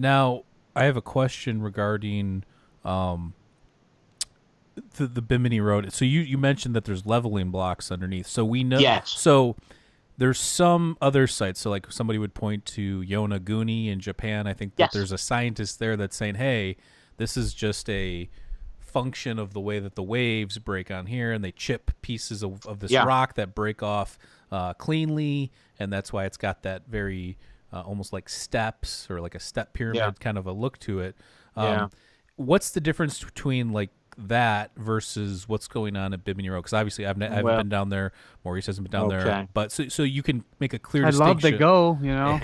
Now, I have a question regarding um, the Bimini Road. So you mentioned that there's leveling blocks underneath. So we know. Yes. So there's some other sites. So like somebody would point to Yonaguni in Japan. I think that Yes. there's a scientist there that's saying, "Hey, this is just a function of the way that the waves break on here, and they chip pieces of this Yeah. rock that break off cleanly, and that's why it's got that very almost like steps or like a step Yeah. pyramid kind of a look to it." Yeah. What's the difference between like that versus what's going on at Bimini Road? Because obviously I haven't Well, been down there. Maurice hasn't been down there, okay. but so you can make a clear I'd love to distinction. go, you know.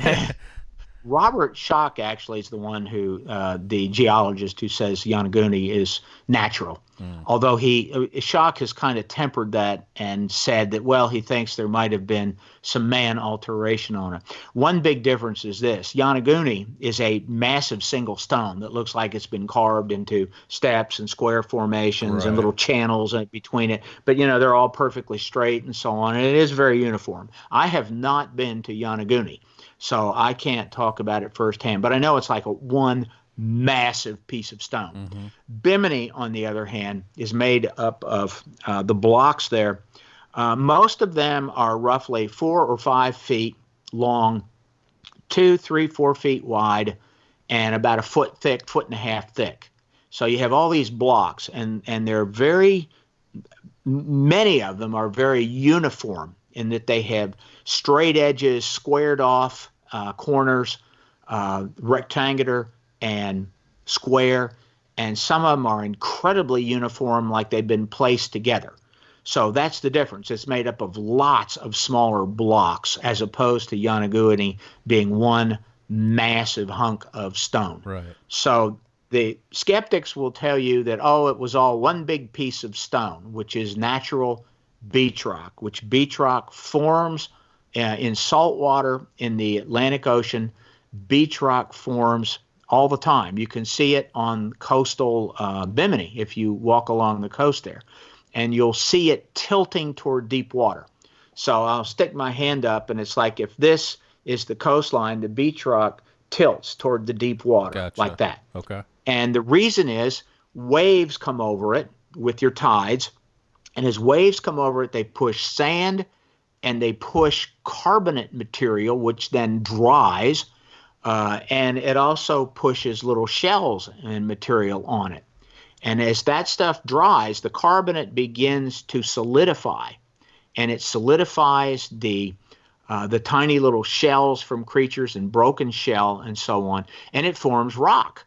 Robert Schoch actually is the one who, the geologist who says Yonaguni is natural. Although Schoch has kind of tempered that and said that, well, he thinks there might have been some man alteration on it. One big difference is this. Yonaguni is a massive single stone that looks like it's been carved into steps and square formations and Right. little channels in between it. But, they're all perfectly straight and so on. And it is very uniform. I have not been to Yonaguni, so I can't talk about it firsthand, but I know it's like one massive piece of stone. Mm-hmm. Bimini, on the other hand, is made up of the blocks there. Most of them are roughly 4 or 5 feet long, 2, 3, 4 feet wide, and about a foot thick, foot and a half thick. So you have all these blocks, and they're many of them are very uniform in that they have straight edges, squared off corners, rectangular and square, and some of them are incredibly uniform, like they've been placed together. So that's the difference. It's made up of lots of smaller blocks as opposed to Yonaguni being one massive hunk of stone. Right. So the skeptics will tell you that, oh, it was all one big piece of stone, which is natural beach rock, which beach rock forms in salt water in the Atlantic Ocean. Beach rock forms all the time. You can see it on coastal Bimini if you walk along the coast there, and you'll see it tilting toward deep water. So I'll stick my hand up, and it's like if this is the coastline, the beach rock tilts toward the deep water. Gotcha. Like that. Okay. And the reason is waves come over it with your tides, and as waves come over it, they push sand and they push carbonate material, which then dries, and it also pushes little shells and material on it. And as that stuff dries, the carbonate begins to solidify, and it solidifies the tiny little shells from creatures and broken shell and so on, and it forms rock.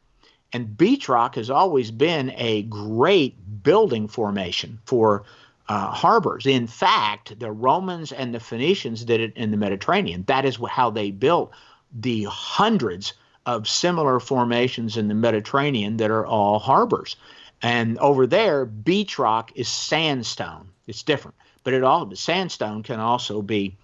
And beach rock has always been a great building formation for harbors. In fact, the Romans and the Phoenicians did it in the Mediterranean. That is how they built the hundreds of similar formations in the Mediterranean that are all harbors. And over there, beach rock is sandstone. It's different. But sandstone can also be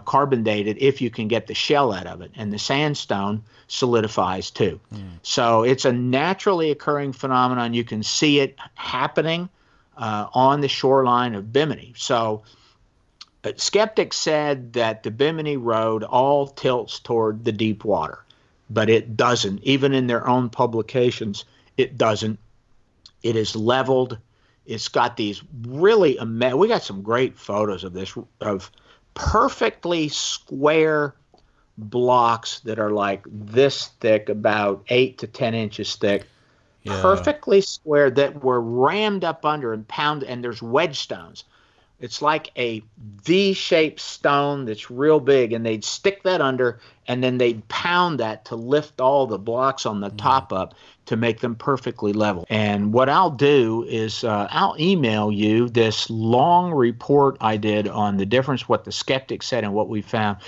carbon dated if you can get the shell out of it, and the sandstone solidifies too. So it's a naturally occurring phenomenon. You can see it happening on the shoreline of Bimini. So skeptics said that the Bimini Road all tilts toward the deep water, but it doesn't. Even in their own publications, it doesn't. It is leveled. It's got these really we got some great photos of this, of perfectly square blocks that are like this thick, about 8 to 10 inches thick, Yeah. perfectly square, that were rammed up under and pounded, and there's wedge stones. It's like a V-shaped stone that's real big, and they'd stick that under, and then they'd pound that to lift all the blocks on the top up to make them perfectly level. And what I'll do is I'll email you this long report I did on the difference, what the skeptics said and what we found.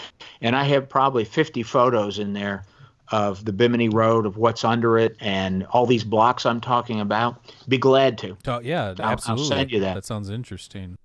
And I have probably 50 photos in there of the Bimini Road, of what's under it, and all these blocks I'm talking about. Be glad to. Yeah, I'll absolutely. send you that. That sounds interesting.